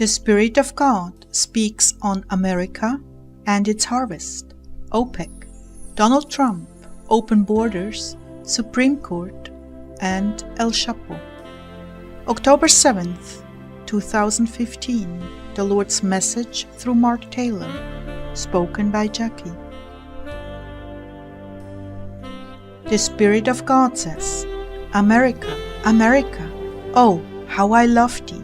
The Spirit of God speaks on America and its harvest, Opec, Donald Trump, open borders, Supreme Court, and El-Chapo. October 7th, 2015, the Lord's message through Mark Taylor, spoken by Jackie. The Spirit of God says, America, America, oh, how I love thee.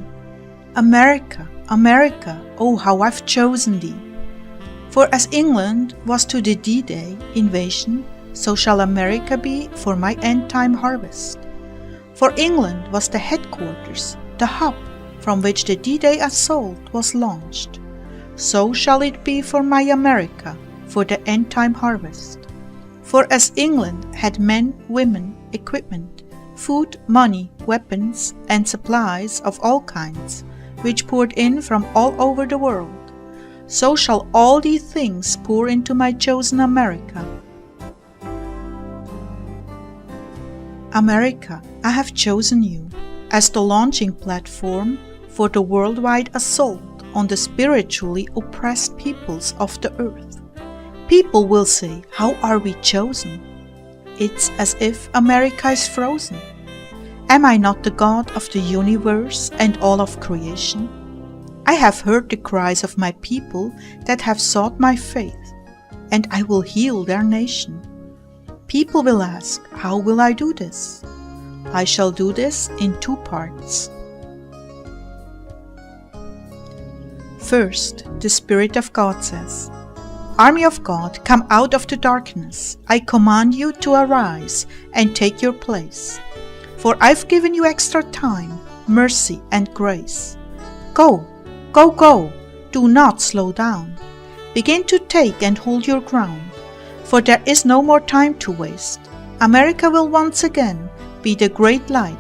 America, America, oh, how I've chosen thee. For as England was to the D-Day invasion, so shall America be for my end-time harvest. For England was the headquarters, the hub from which the D-Day assault was launched. So shall it be for my America, for the end-time harvest. For as England had men, women, equipment, food, money, weapons, and supplies of all kinds, which poured in from all over the world, so shall all these things pour into my chosen America. America, I have chosen you as the launching platform for the worldwide assault on the spiritually oppressed peoples of the earth. People will say, how are we chosen? It's as if America is frozen. Am I not the God of the universe and all of creation? I have heard the cries of my people that have sought my faith, and I will heal their nation. People will ask, how will I do this? I shall do this in two parts. First, the Spirit of God says, Army of God, come out of the darkness. I command you to arise and take your place. For I've given you extra time, mercy, and grace. Go, go, go. Do not slow down. Begin to take and hold your ground, for there is no more time to waste. America will once again be the great light.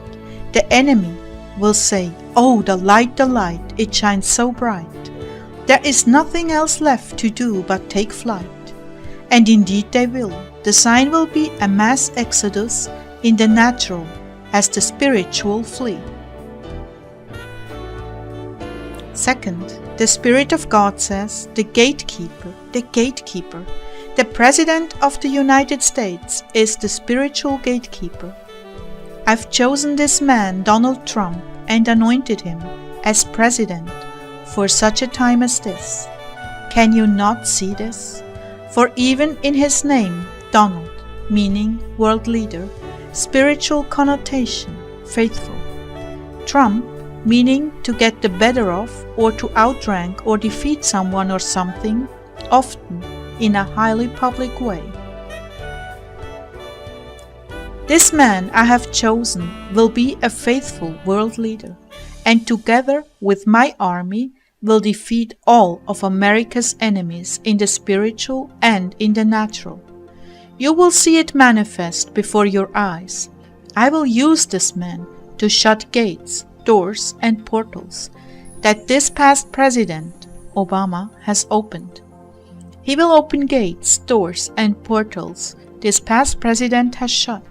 The enemy will say, oh, the light, it shines so bright. There is nothing else left to do but take flight. And indeed they will. The sign will be a mass exodus in the natural as the spiritual flee. Second, the Spirit of God says, the gatekeeper, the President of the United States is the spiritual gatekeeper. I've chosen this man, Donald Trump, and anointed him as President for such a time as this. Can you not see this? For even in his name, Donald, meaning world leader, spiritual connotation, faithful. Trump, meaning to get the better of or to outrank or defeat someone or something, often in a highly public way. This man I have chosen will be a faithful world leader, and together with my army will defeat all of America's enemies in the spiritual and in the natural. You will see it manifest before your eyes. I will use this man to shut gates, doors, and portals that this past president, Obama, has opened. He will open gates, doors, and portals this past president has shut.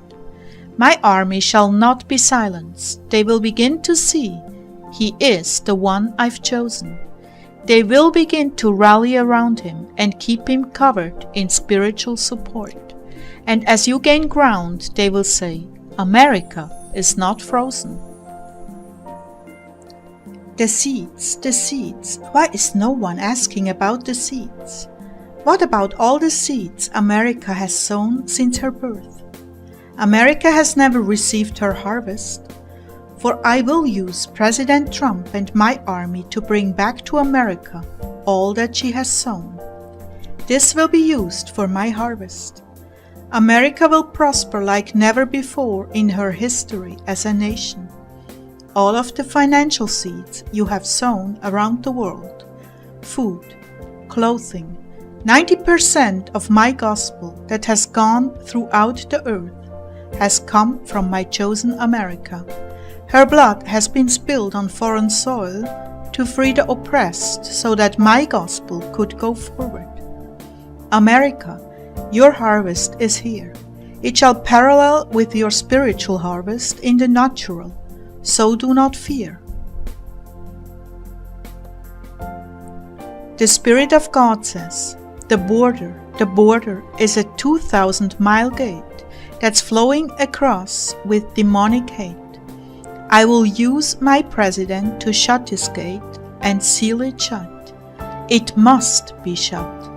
My army shall not be silenced. They will begin to see he is the one I've chosen. They will begin to rally around him and keep him covered in spiritual support. And as you gain ground, they will say, America is not frozen. The seeds. Why is no one asking about the seeds? What about all the seeds America has sown since her birth? America has never received her harvest. For I will use President Trump and my army to bring back to America all that she has sown. This will be used for my harvest. America will prosper like never before in her history as a nation. All of the financial seeds you have sown around the world, food, clothing, 90% of my gospel that has gone throughout the earth has come from my chosen America. Her blood has been spilled on foreign soil to free the oppressed so that my gospel could go forward. America, your harvest is here. It shall parallel with your spiritual harvest in the natural, so do not fear. The Spirit of God says, the border is a 2,000-mile gate that's flowing across with demonic hate. I will use my president to shut this gate and seal it shut. It must be shut.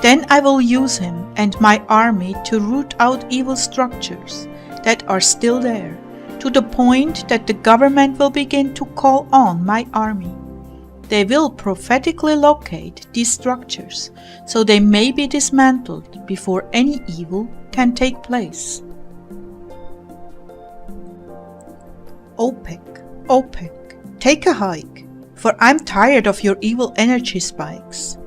Then I will use him and my army to root out evil structures that are still there, to the point that the government will begin to call on my army. They will prophetically locate these structures so they may be dismantled before any evil can take place. OPEC, take a hike, for I'm tired of your evil energy spikes.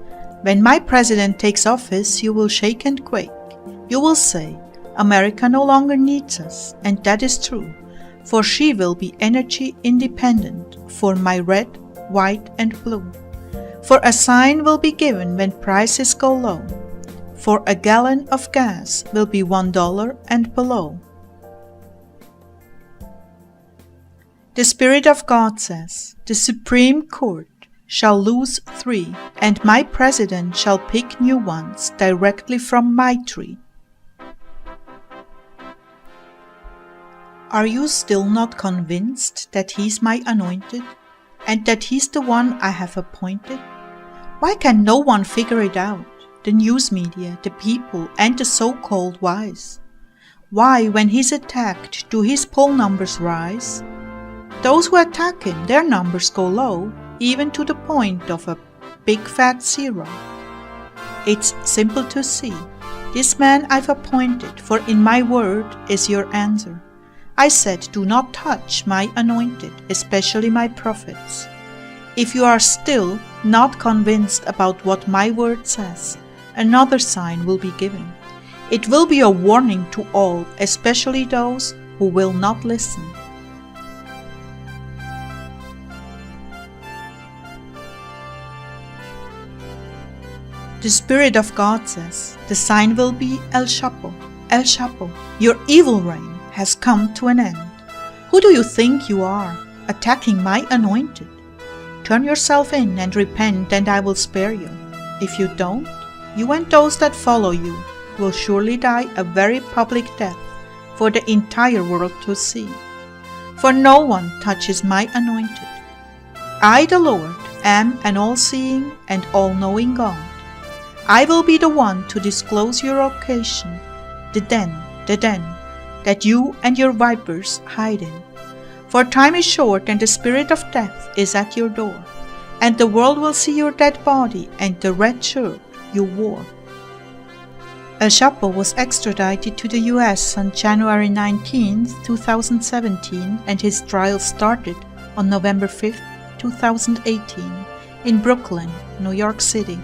When my president takes office, you will shake and quake. You will say, America no longer needs us, and that is true, for she will be energy independent for my red, white and blue. For a sign will be given when prices go low. For a gallon of gas will be $1 and below. The Spirit of God says, the Supreme Court shall lose 3, and my president shall pick new ones directly from my tree. Are you still not convinced that he's my anointed, and that he's the one I have appointed? Why can no one figure it out? The news media, the people, and the so-called wise. Why, when he's attacked, do his poll numbers rise? Those who attack him, their numbers go low, even to the point of a big fat 0. It's simple to see. This man I've appointed, for in my word is your answer. I said, do not touch my anointed, especially my prophets. If you are still not convinced about what my word says, another sign will be given. It will be a warning to all, especially those who will not listen. The Spirit of God says, the sign will be El-Chapo. El-Chapo, your evil reign has come to an end. Who do you think you are, attacking my anointed? Turn yourself in and repent, and I will spare you. If you don't, you and those that follow you will surely die a very public death for the entire world to see. For no one touches my anointed. I, the Lord, am an all-seeing and all-knowing God. I will be the one to disclose your occasion, the den, that you and your vipers hide in. For time is short, and the spirit of death is at your door, and the world will see your dead body and the red shirt you wore. El-Chapo was extradited to the US on January 19, 2017, and his trial started on November 5, 2018, in Brooklyn, New York City.